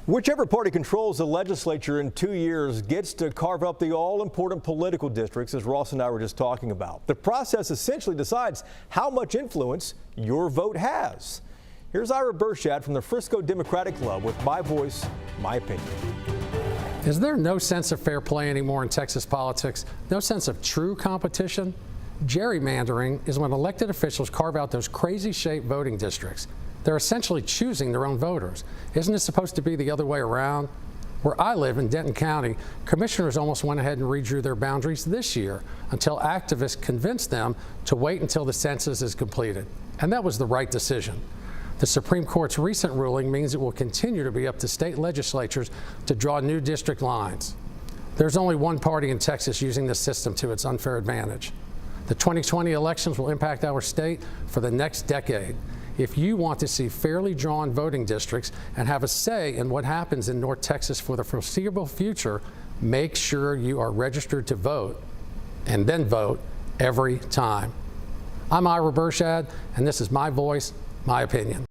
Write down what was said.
Whichever party controls the legislature in 2 years gets to carve up the all-important political districts, as Ross and I were just talking about. The process essentially decides how much influence your vote has. Here's Ira Bershad from the Frisco Democratic Club with My Voice, My Opinion. Is there no sense of fair play anymore in Texas politics? No sense of true competition? Gerrymandering is when elected officials carve out those crazy-shaped voting districts. They're essentially choosing their own voters. Isn't it supposed to be the other way around? Where I live in Denton County, commissioners almost went ahead and redrew their boundaries this year until activists convinced them to wait until the census is completed. And that was the right decision. The Supreme Court's recent ruling means it will continue to be up to state legislatures to draw new district lines. There's only one party in Texas using this system to its unfair advantage. The 2020 elections will impact our state for the next decade. If you want to see fairly drawn voting districts and have a say in what happens in North Texas for the foreseeable future, make sure you are registered to vote and then vote every time. I'm Ira Bershad, and this is My Voice, My Opinion.